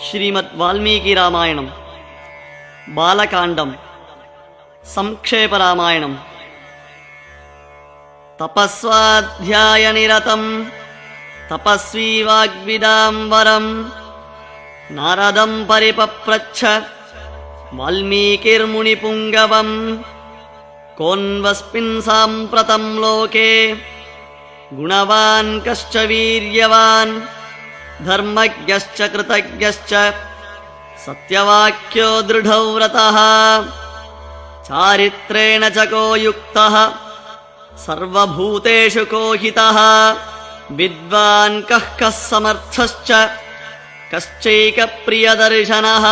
ಶ್ರೀಮದ್ ವಾಲ್ಮೀಕಿ ರಾಮಾಯಣಂ ಬಾಲಕಾಂಡಂ ಸಂಕ್ಷೇಪ ರಾಮಾಯಣಂ. ತಪಸ್ವಾಧ್ಯಾಯ ನಿರತಂ ತಪಸ್ವಿ ವಾಗ್ವಿದಾಂಬರಂ ನಾರದಂ ಪರಿಪಪ್ರಚ್ಛ ವಾಲ್ಮೀಕಿರ್ಮುನಿಪುಂಗವಂ. ಕೋನ್ವಸ್ಮಿನ್ ಸಾಂಪ್ರತಂ ಲೋಕೆ ಗುಣವಾನ್ ಕಶ್ಚ ವೀರ್ಯವಾನ್ ಧರ್ಮಜ್ಞಶ್ಚ ಕೃತಜ್ಞಶ್ಚ ಸತ್ಯವಾಕ್ಯೋ ದೃಢವ್ರತಃ. ಚಾರಿತ್ರೇಣ ಚ ಕೋ ಯುಕ್ತಃ ಸರ್ವಭೂತೇಷು ಕೋ ಹಿತಃ. ವಿದ್ವಾನ್ ಕಃ ಕಃ ಸಮರ್ಥಶ್ಚ ಕಶ್ಚೈಕ ಪ್ರಿಯದರ್ಶನಃ.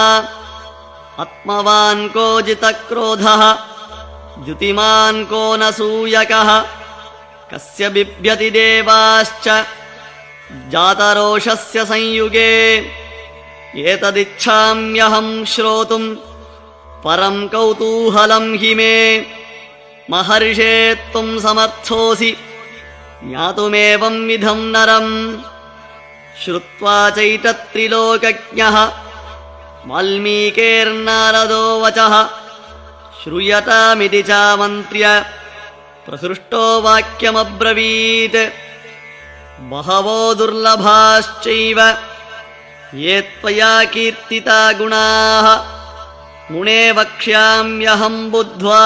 ಆತ್ಮವಾನ್ ಕೋ ಜಿತಕ್ರೋಧಃ ದ್ಯುತಿಮಾನ್ ಕೋ ನಸೂಯಕಃ. ಕಸ್ಯ ಬಿಭ್ಯತಿ ದೇವಾಶ್ಚ ಜಾತರೋಷಸ್ಯ ಸಂಯುಗೇ. ಏತದಿಚ್ಛಾಮ್ಯಹಂ ಶ್ರೋತುಂ ಪರಂ ಕೌತೂಹಲಂ ಹಿ ಮೇ. ಮಹರ್ಷೇ ತ್ವಂ ಸಮರ್ಥೋಸಿ ಜ್ಞಾತುಮೇವಂ ವಿಧಂ ನರಂ. ಶ್ರುತ್ವಾ ಚೈತತ್ರಿಲೋಕಜ್ಞಃ ವಾಲ್ಮೀಕೇರ್ನಾರದೋ ವಚಃ. ಶ್ರೂಯತಾಮಿತಿ ಚಾಮಂತ್ರ್ಯ ಪ್ರಸೃಷ್ಟೋ ವಾಕ್ಯಮಬ್ರವೀತ್. ಬಹವೋ ದುರ್ಲಭಾಶ್ಚೈವ ಯೇ ತ್ವಯಾ ಕೀರ್ತಿತಾ ಗುಣಾಃ. ಮುನೇ ವಕ್ಷ್ಯಾಮ್ಯಹಂ ಬುದ್ಧ್ವಾ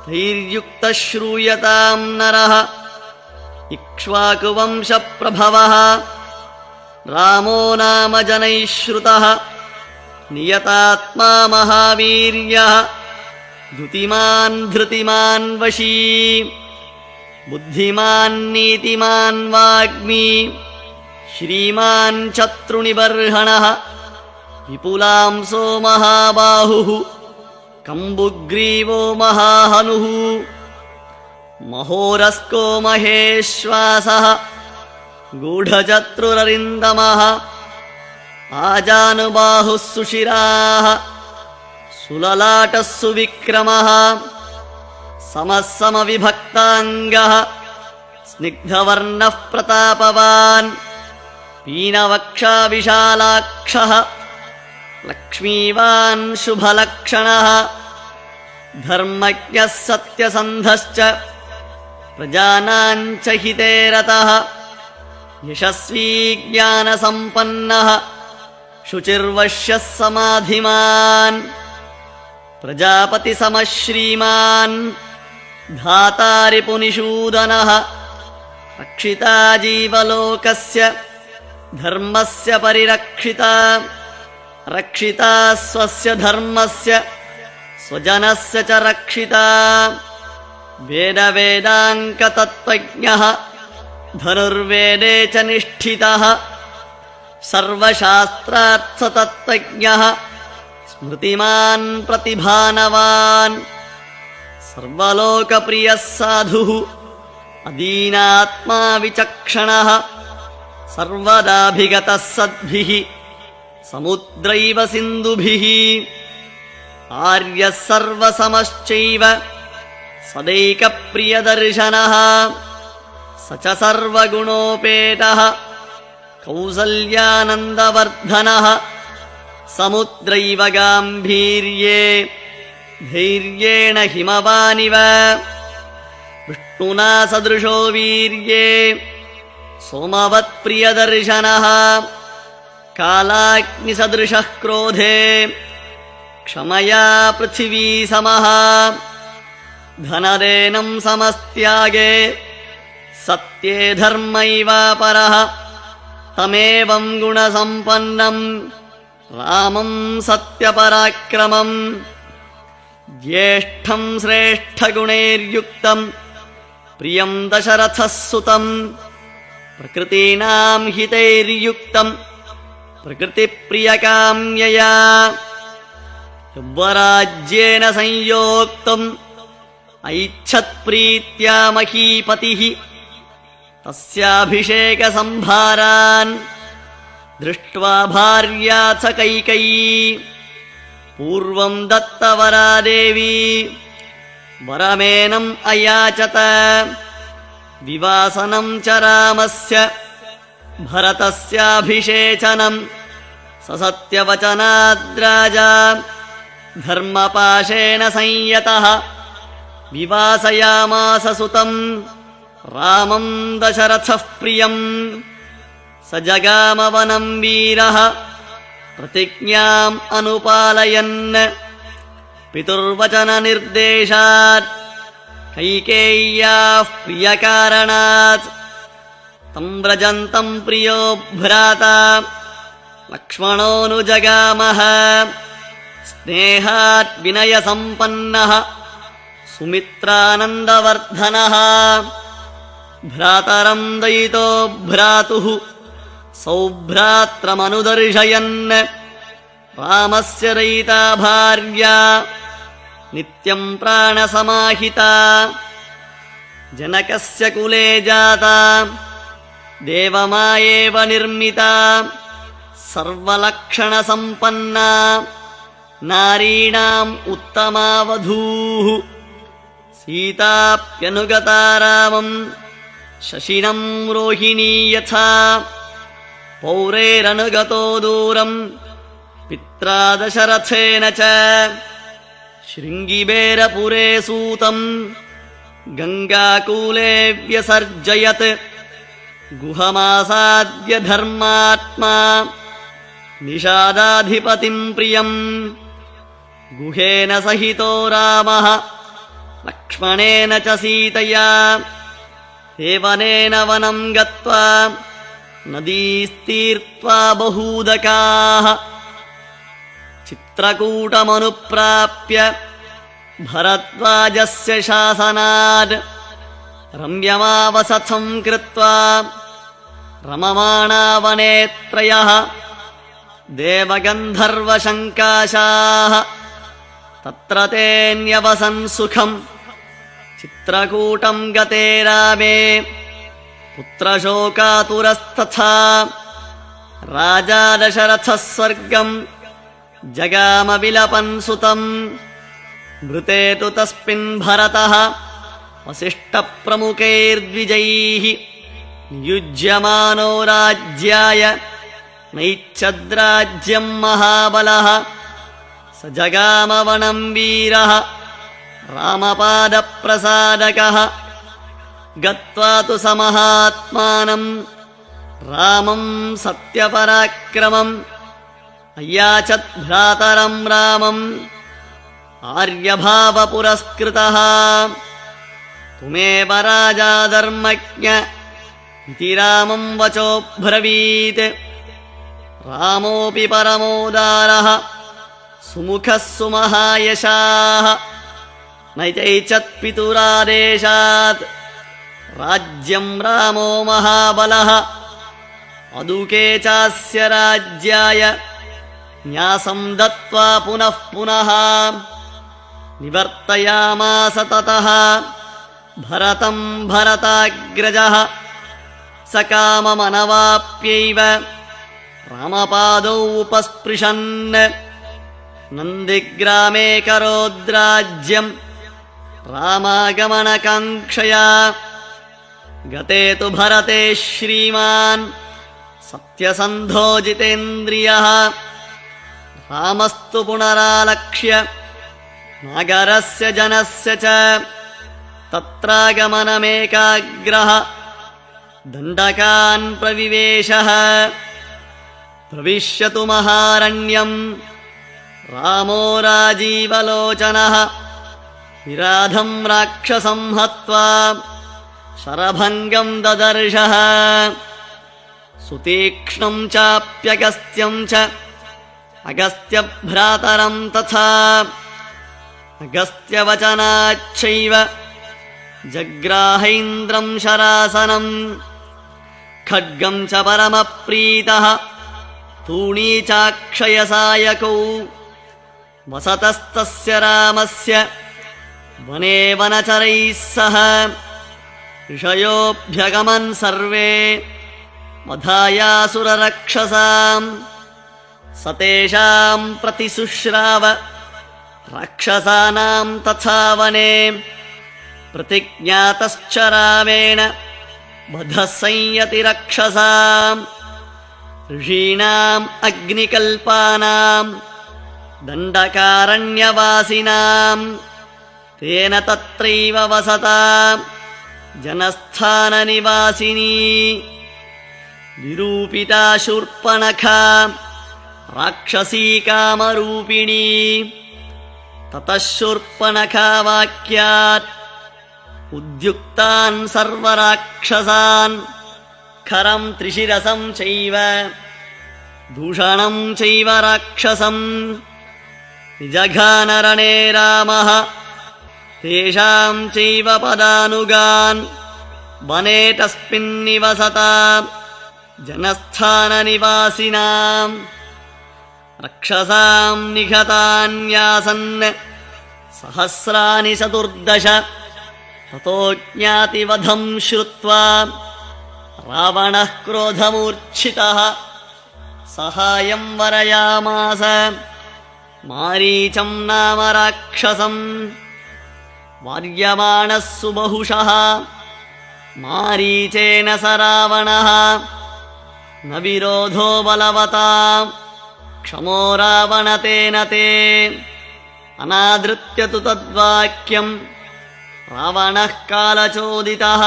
ಧೈರ್ಯುಕ್ತಃ ಶ್ರೂಯತಾಂ ನರಃ. ಇಕ್ಷ್ವಾಕುವಂಶ ಪ್ರಭವಃ ರಾಮೋ ನಾಮ ಜನೈಃ ಶ್ರುತಃ. ನಿಯತಾತ್ಮಾ ಮಹಾವೀರ್ಯಃ ಧೃತಿಮಾನ್ ಧೃತಿಮಾನ್ ವಶೀ. ಬುದ್ಧಿಮಾನ್ ನೀತಿಮಾನ್ ವಾಗ್ಮಿ ಶ್ರೀಮಾನ್ ಶತ್ರುನಿಬರ್ಹಣಃ. ವಿಪುಲಾಂಸೋ ಮಹಾಬಾಹುಃ ಕಂಬುಗ್ರೀವೋ ಮಹಾಹನುಃ. ಮಹೋರಸ್ಕೋ ಮಹೇಶ್ವಾಸಃ ಗೂಢಚತ್ರುರರಿಂದಮಃ. ಆಜಾನುಬಾಹುಃ ಸುಶಿರಾಃ ಸುಲಲಾಟಃ ಸುವಿಕ್ರಮಃ. ಸಮಃ ಸಮವಿಭಕ್ತಾಂಗಃ ಸ್ನಿಗ್ಧವರ್ಣಃ ಪ್ರತಾಪವಾನ್. ಪೀನವಕ್ಷಾ ವಿಶಾಲಾಕ್ಷಃ ಲಕ್ಷ್ಮೀವಾನ್ ಶುಭಲಕ್ಷಣಃ. ಧರ್ಮಜ್ಞಃ ಸತ್ಯಸಂಧಶ್ಚ ಪ್ರಜಾನಾಂ ಚ ಹಿತೇ ರತಃ. ಯಶಸ್ವೀ ಜ್ಞಾನಸಂಪನ್ನಃ ಶುಚಿರ್ವಶ್ಯಃ ಸಮಾಧಿಮಾನ್. ಪ್ರಜಾಪತಿಸಮಃ ಶ್ರೀಮಾನ್ ಧಾತಾರಿ ಪುನಿಷೂದನಃ. ರಕ್ಷಿತಾ ಜೀವಲೋಕಸ್ಯ ಧರ್ಮಸ್ಯ ಪರಿರಕ್ಷಿತಾ. ರಕ್ಷಿತಾ ಸ್ವಸ್ಯ ಧರ್ಮಸ್ಯ ಸ್ವಜನಸ್ಯ ಚ ರಕ್ಷಿತಾ. ವೇದ ವೇದಾಂಕ ತತ್ವಜ್ಞಃ ಧನುರ್ವೇದೇ ಚ ನಿಷ್ಠಿತಃ. ಸರ್ವಶಾಸ್ತ್ರಾರ್ಥ ತತ್ವಜ್ಞಃ ಸ್ಮೃತಿಮಾನ್ ಪ್ರತಿಭಾನವಾನ್. ಸರ್ವಲೋಕಪ್ರಿಯಃ ಸಾಧುಃ ಅದೀನಾತ್ಮಾ ವಿಚಕ್ಷಣಃ. ಸರ್ವದಾಭಿಗತಃ ಸದ್ಭಿಃ ಸಮುದ್ರೈವ ಸಿಂಧುಭಿಃ. ಆರ್ಯಃ ಸರ್ವಸಮಶ್ಚೈವ ಸದೈಕಪ್ರಿಯದರ್ಶನಃ. ಸ ಚ ಸರ್ವಗುಣೋಪೇತಃ ಕೌಸಲ್ಯಾನಂದವರ್ಧನಃ. ಸಮುದ್ರೈವ ಗಾಂಭೀರ್ಯೇ ಧೈರ್ಯೇಣ ಹಿಮವಾನಿವ. ವಿಷ್ಣುನಾ ಸದೃಶೋ ವೀರ್ಯೇ ಸೋಮವತ್ಪ್ರಿಯದರ್ಶನಃ. ಕಾಲಾಗ್ನಿಸದೃಶಃ ಕ್ರೋಧೇ ಕ್ಷಮಯಾ ಪೃಥಿವೀ ಸಮಃ. ಧನರೇನಂ ಸಮಸ್ತ್ಯಾಗೇ ಸತ್ಯೇ ಧರ್ಮೈವಾಪರಃ. ತಮೇವಂ ಗುಣಸಂಪನ್ನಂ ರಾಮಂ ಸತ್ಯಪರಾಕ್ರಮಂ. ಜ್ಯೇಷ್ಠಂ ಶ್ರೇಷ್ಠಗುಣೈರ್ಯುಕ್ತಂ ಪ್ರಿಯಂ ದಶರಥಃ ಸುತಂ. ಪ್ರಕೃತೀನಾಂ ಹಿತೈರ್ಯುಕ್ತಂ ಪ್ರಕೃತಿಪ್ರಿಯಕಾಮ್ಯಯಾ. ಯೌವರಾಜ್ಯೇನ ಸಂಯೋಕ್ತಂ ಐಚ್ಛತ್ಪ್ರೀತ್ಯಾ ಮಹೀಪತಿಃ. ತಸ್ಯಾಭಿಷೇಕ ಸಂಭಾರಾನ್ ದೃಷ್ಟ್ವಾ ಭಾರ್ಯಾ ಸ ಕೈಕಯೀ. ಪೂರ್ವಂ ದತ್ತವರಾ ದೇವಿ ವರಮೇನಂ ಅಯಾಚತ. ವಿವಾಸನಂ ಚ ರಾಮಸ್ಯ ಭರತಸ್ಯಾಭಿಷೇಚನಂ ससत्यवचनाद्राजा धर्मपाशेन संयतः विवासयामास सुतं रामं दशरथः प्रियम् स जगाम वनं वीरः प्रतिज्ञाम् अनुपालयन् पितुर्वचननिर्देशात् कैकेय्याः प्रियकारणात् तं व्रजन्तं प्रियो भ्राता लक्ष्मणोऽनुजगामः स्नेहात् विनयसम्पन्नः सुमित्रानन्दवर्धनः भ्रातरं दयितो भ्रातुः सौभ्रात्रमनुदर्शयन् रामस्य दयिता भार्या नित्यं प्राणसमाहिता जनकस्य कुले जाता देवमायेव निर्मिता सर्वलक्षणसम्पन्ना नारीणाम् उत्तमा वधूः सीताप्यनुगता रामम् शशिनं रोहिणी यथा पौरेरनुगतो दूरम् पित्रा दशरथेन च शृङ्गिबेरपुरे सूतम् गङ्गाकूले व्यसर्जयत् गुहमासाद्य धर्मात्मा निषादाधिपतिम् प्रियम् गुहेन सहितो रामः लक्ष्मणेन च सीतया देवनेन वनं गत्वा नदीस्तीर्त्वा बहूदकाः चित्रकूटमनुप्राप्य भरद्वाजस्य शासनात् रम्यमावसथं कृत्वा रममाणा वने त्रयः देवगन्धर्वशङ्काशाः तत्र तेऽन्यवसन् सुखम् चित्रकूटं गते रामे पुत्रशोकातुरस्तथा राजा दशरथः स्वर्गम् जगाम विलपन् सुतम् मृते तु तस्मिन् भरतः वसिष्ठप्रमुखैर्द्विजैः नियुज्यमानो राज्याय नैच्छद्राज्यम् महाबलः स जगाम वनं वीरः रामपादप्रसादकः गत्वा तु स महात्मानम् रामं सत्यपराक्रमम् अयाचत् भ्रातरम् रामम् आर्यभावपुरस्कृतः तुमेव राजा धर्मज्ञ इति रामम् वचोऽब्रवीत् रामोऽपि परमोदारः सुमुखः सुमहायशाः नैचैचत्पितुरादेशात् राज्यम् रामो महाबलः अदुके चास्य राज्याय न्यासं दत्त्वा पुनः पुनः निवर्तयामास ततः भरतं भरताग्रजः स काममनवाप्यैव रामपादौ उपस्पृशन् नन्दिग्रामे करोद्राज्यम् रामागमनकाङ्क्षया गते तु भरते श्रीमान् सत्यसन्धो जितेन्द्रियः रामस्तु पुनरालक्ष्य नगरस्य जनस्य च तत्रागमनमेकाग्रः दण्डकान् प्रविवेशः प्रविश्यतु महारण्यम् रामो राजीवलोचनः विराधं राक्षसं हत्वा शरभङ्गं ददर्शः सुतीक्ष्णं चाप्यगस्त्यं च अगस्त्यभ्रातरं तथा अगस्त्यवचनाच्चैव जग्राहेन्द्रं शरासनम् खड्गं च परमप्रीतः तूणी चाक्षयसायकौ वसतस्तस्य रामस्य वने वनचरैः सह ऋषयोऽभ्यगमन् सर्वे वधायासुररक्षसाम् स तेषां प्रतिशुश्राव राक्षसानां तथा वने प्रतिज्ञातश्च रामेण वधः संयति रक्षसाम् ऋषीणाम् अग्निकल्पानाम् दण्डकारण्यवासिनाम् तेन तत्रैव वसता जनस्थाननिवासिनी विरूपिता शूर्पणखा राक्षसी कामरूपिणी। ततः शूर्पणखा वाक्यात् उद्युक्तान् सर्वराक्षसान् खरं त्रिशिरसं चैव दूषणं चैव राक्षसम् निजघानरणे रामः तेषां चैव पदानुगान् वने तस्मिन्निवसता जनस्थाननिवासिनाम् रक्षसां निहतान्यासन् सहस्राणि चतुर्दश। ततो ज्ञातिवधं श्रुत्वा रावणः क्रोधमूर्च्छितः सहायं वरयामास मारीचं नाम राक्षसम्। वार्यमाणः सुबहुशः मारीचेन स रावणः न विरोधो बलवता क्षमो रावण तेन ते। अनादृत्य तु तद्वाक्यम् रावणः कालचोदितः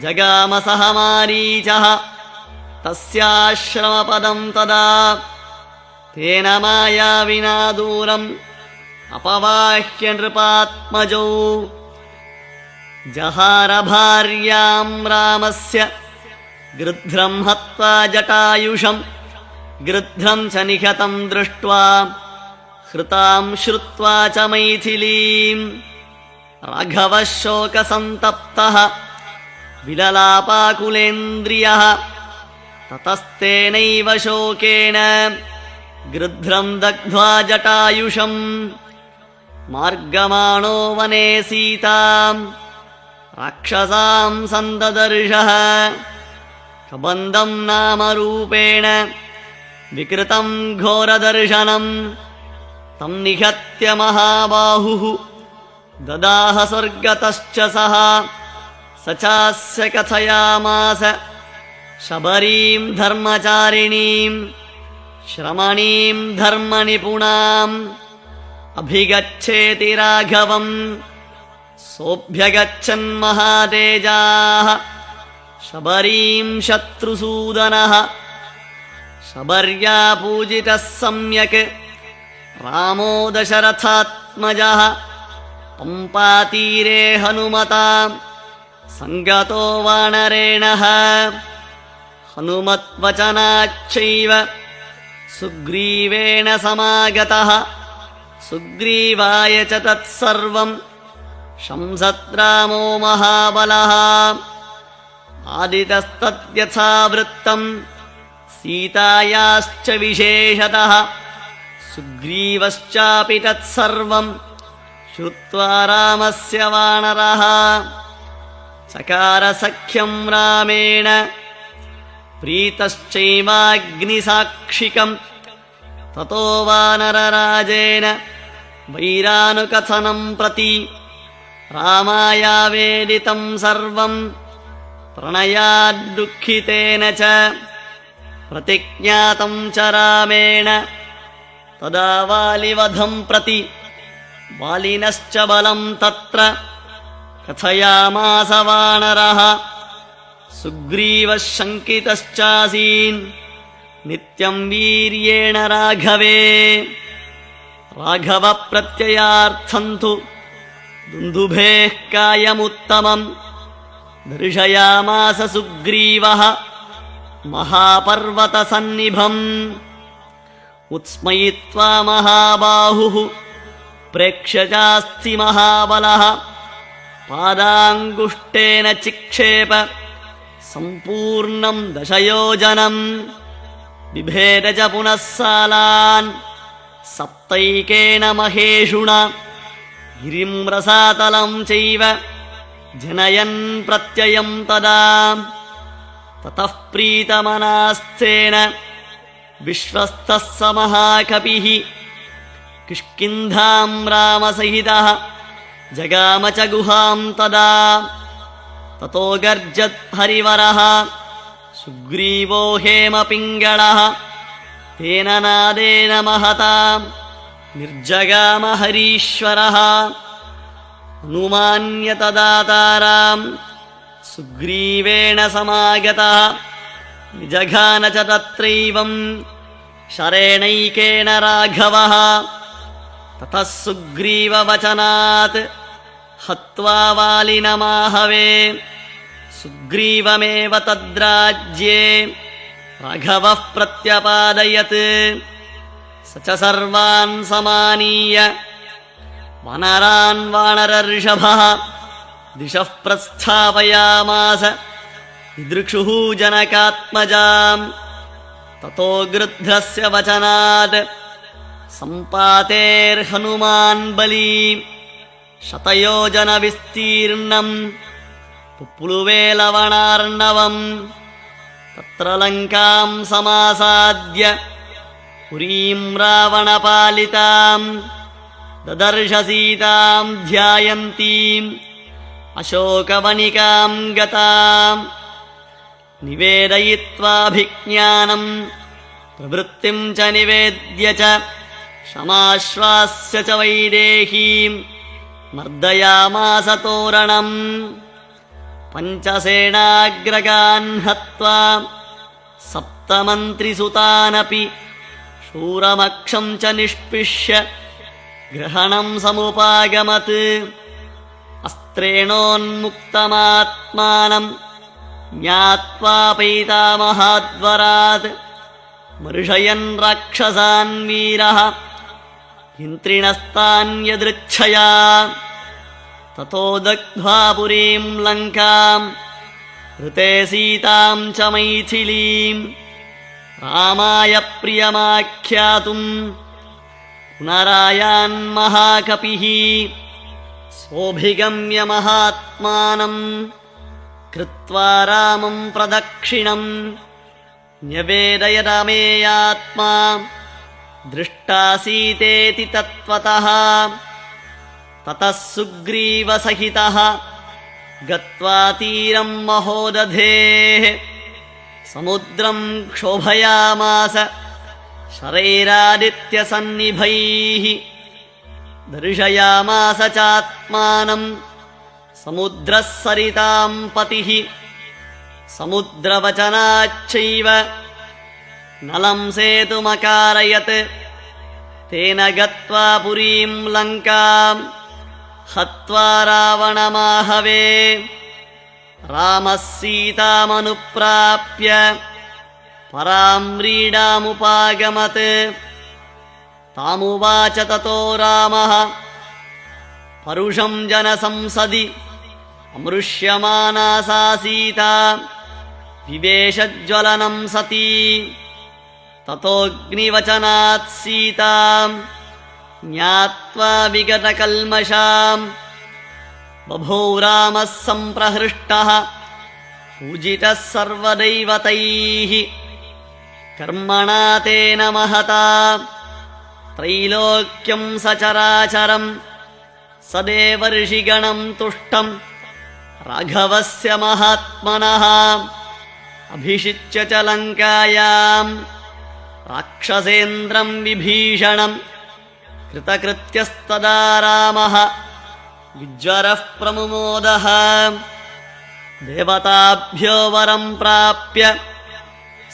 जगाम सह मारीचः तस्याश्रमपदं तदा। तेन मायाविना दूरम् अपवाह्य नृपात्मजौ जहार भार्यां रामस्य गृध्रं हत्वा जटायुषम्। गृध्रं च निहतं दृष्ट्वा हृतां श्रुत्वा च मैथिलीम् राघवः शोकसन्तप्तः विललापाकुलेन्द्रियः। ततस्तेनैव शोकेन गृध्रं दग्ध्वा जटायुषम् मार्गमाणो वने सीताम् राक्षसां सन्ददर्शः। कबन्धं नाम रूपेण विकृतं घोरदर्शनम् तं निहत्य महाबाहुः ददाह स्वर्गतश्च सः। स चास्य कथयामास शबरीं धर्मचारिणीं श्रमणीं धर्मनिपुणाम् अभिगच्छेति राघवम्। सोऽभ्यगच्छन् महातेजाः शबरीं शत्रुसूदनः। शबर्या पूजितः सम्यक् रामो दशरथात्मजः। पम्पातीरे हनुमता सङ्गतो वानरेणः। हनुमद्वचनाच्चैव सुग्रीवेण समागतः। सुग्रीवाय च तत्सर्वम् शंसद्रामो महाबलः। आदितस्तद्यथावृत्तम् सीतायाश्च विशेषतः। सुग्रीवश्चापि तत्सर्वम् श्रुत्वा रामस्य वानरः चकार सख्यं रामेण प्रीतश्चैवाग्निसाक्षिकम्। ततो वानरराजेन वैरानुकथनं प्रति रामायावेदितं सर्वं प्रणयाद्दुःखितेन च प्रतिज्ञातं च रामेण। तदा वालिवधं प्रति वालिनश्च बलं तत्र कथयामास वानरः। सुग्रीवः शङ्कितश्चासीन् नित्यं वीर्येण राघवे। राघवप्रत्ययार्थं तु दुन्दुभेः कायमुत्तमम् दर्शयामास सुग्रीवः महापर्वतसन्निभम्। उत्स्मयित्वा महाबाहुः प्रेक्ष्य चास्ति महाबलः पादाङ्गुष्ठेन चिक्षेप सम्पूर्णं दशयोजनम्। बिभेद च पुनः सालान् सप्तैकेन महेषुणा गिरिं रसातलं चैव जनयन् प्रत्ययं तदा। ततः प्रीतमनास्तेन विश्वस्तः स महाकपिः किष्किन्धां रामसहितः जगाम च गुहां तदा। ततो गर्जत् हरिवरः सुग्रीवो हेमपिङ्गळः तेन नादेन महतां निर्जगाम हरीश्वरः अनुमान्य तदातारां सुग्रीवेण समागतः निजघान च तत्रैवं शरेणैकेन राघवः ततः सुग्रीववचनात् हत्वा वालिनमाहवे सुग्रीवमेव तद्राज्ये राघवः प्रत्यपादयत् स च सर्वान् समानीय वानरान् वानरर्षभः दिशः प्रस्थापयामास दिदृक्षुः जनकात्मजां ततो गृध्रस्य वचनात् सम्पातेर्हनुमान् बली शतयोजनविस्तीर्णम् पुप्लुवे लवणार्णवम् तत्र लङ्कां समासाद्य पुरीं रावणपालितां ददर्श सीतां ध्यायन्तीम् अशोकवनिकां गतां निवेदयित्वाभिज्ञानं प्रवृत्तिं च निवेद्य च क्षमाश्वास्य च वैदेहीं मर्दयामास तोरणम् पञ्चसेनाग्रगान् हत्वा सप्तमन्त्रिसुतानपि शूरमक्षं च निष्पिष्य ग्रहणं समुपागमत् अस्त्रेणोन्मुक्तमात्मानं ज्ञात्वा पैतामहाद्वरात् मर्षयन् राक्षसान् वीरः इन्द्रिणस्तान् यदृच्छया ततो दग्ध्वा पुरीं लङ्कां ऋते सीतां च मैथिलीं रामाय प्रियमाख्यातुं पुनरायान् महाकपिः सोऽभिगम्य महात्मानं कृत्वा रामं प्रदक्षिणम् न्यवेदयदमेयात्मा दृष्टासीतेति तत्त्वतः ततः सुग्रीवसहितः गत्वा तीरं महोदधेः समुद्रं क्षोभयामास शरैरादित्यसन्निभैः दर्शयामास चात्मानं समुद्रः सरितां पतिः समुद्रवचनाच्चैव नलं सेतुमकारयत् तेन गत्वा पुरीं लङ्कां हत्वा रावणमाहवे रामः सीतामनुप्राप्य परां व्रीडामुपागमत् तामुवाच ततो रामः परुषं जनसंसदि अमृष्यमाना सा सीता विवेशज्वलनं सती ततोऽग्निवचनात् सीतां ज्ञात्वा विगतकल्मषां बभौ रामः सम्प्रहृष्टः पूजितः सर्वदैवतैः कर्मणा तेन महता त्रैलोक्यं सचराचरं सदेवर्षिगणं तुष्टं राघवस्य महात्मनः अभिषिच्य च लङ्कायां राक्षसेन्द्रं विभीषणं कृतकृत्यस्तदा रामः विज्वरः प्रमुमोदः देवताभ्यो वरं प्राप्य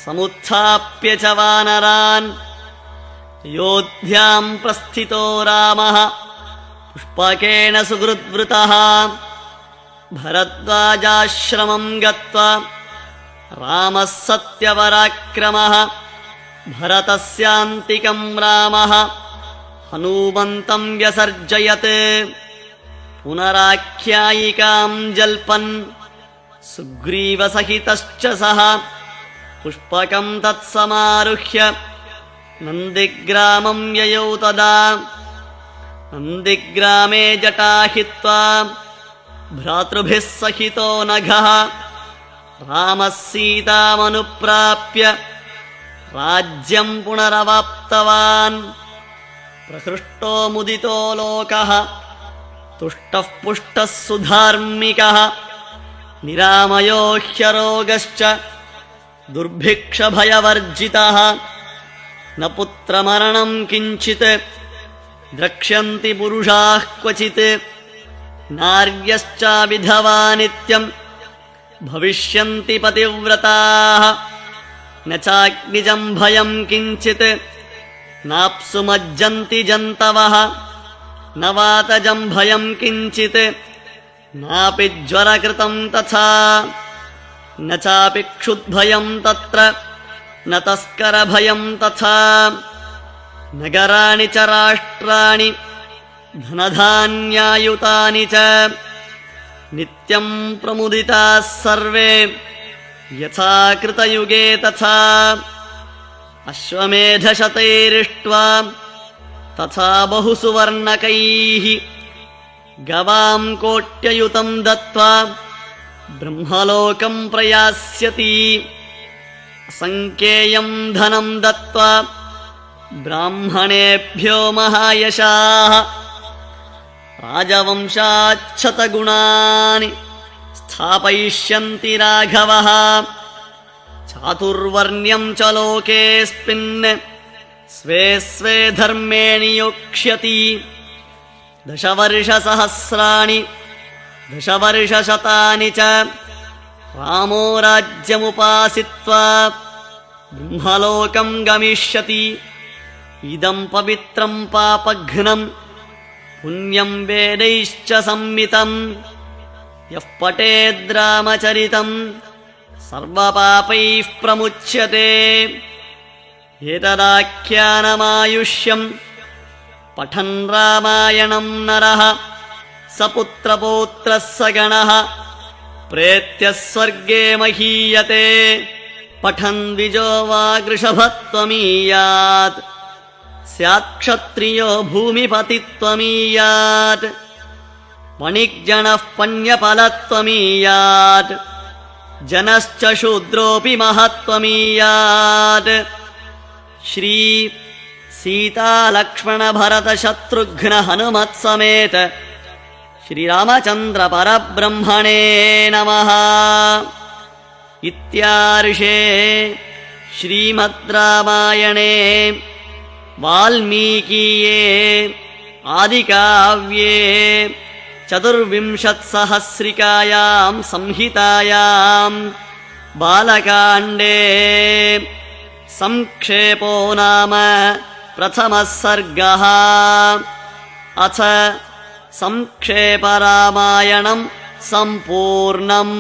समुत्थाप्य च वानरान् अयोध्यां प्रस्थितो रामः पुष्पकेन सुहृद्वृतः भरद्वाजाश्रमं गत्वा रामः सत्यपराक्रमः भरतस्यान्तिकं रामः हनूमन्तं व्यसर्जयत् पुनराख्यायिकां जल्पन् सुग्रीवसहितश्च सः पुष्पकं तत्समारुह्य नन्दिग्रामं ययौ तदा नन्दिग्रामे जटाहित्वा भ्रातृभिः सहितो नघः रामः सीतामनुप्राप्य राज्यं पुनरवाप्तवान् प्रहृष्टो मुदितो लोकः तुष्टः पुष्टः सुधार्मिकः निरामयो ह्यरोगश्च दुर्भिक्षभयवर्जितः न पुत्रमरणं किञ्चित् द्रक्ष्यन्ति पुरुषाः क्वचित् नार्यश्च विधवा नित्यं भविष्यन्ति पतिव्रताः न चाग्निजं भयं किञ्चित् नाप्सु मज्जन्ति जन्तवः न वातजं भयं किञ्चित् नापि ज्वरकृतं तथा न चापि क्षुद्भयं तत्र न तस्करभयं तथा नगराणि च राष्ट्राणि धनधान्यायुतानि च नित्यं प्रमुदिताः सर्वे यथा कृतयुगे तथा अश्वमेधशतैरिष्ट्वा तथा बहुसुवर्णकैः गवां कोट्ययुतं दत्त्वा ब्रह्मलोकं प्रयास्यति असङ्ख्येयं धनं दत्त्वा ब्राह्मणेभ्यो महायशाः राजवंशाच्छतगुणानि स्थापयिष्यन्ति राघवः चातुर्वर्ण्यं च लोकेऽस्मिन् स्वे स्वे धर्मे नियोक्ष्यति दशवर्षसहस्राणि दशवर्षशतानि च रामो राज्यमुपासित्वा ब्रह्मलोकं गमिष्यति इदं पवित्रं पापघ्नं पुण्यं वेदैश्च संमितं यः पठेद्रामचरितं सर्वपापैः प्रमुच्यते एतदाख्यानमायुष्यं पठन् रामायणं नरः स पुत्रपौत्रः स गणः प्रेत्य स्वर्गे महीयते पठन् द्विजो वा वृषभत्वमीयात् स्यात्क्षत्रियो भूमिपतित्वमीयात् वणिक्जनः पण्यफलत्वमीयात् जनश्च शूद्रोऽपि महत्वमीयात् श्री सीता लक्ष्मण भरत शत्रुघ्न हनुमत्समेत श्रीरामचन्द्र परब्रह्मणे नमः। इत्यार्षे श्रीमद् रामायणे वाल्मीकीये आदिकाव्ये चतुर्विंशत्सहस्रिकायां संहितायां बालकाण्डे संक्षेपो नाम प्रथमः सर्गः। अथ संक्षेपरामायणं सम्पूर्णम्।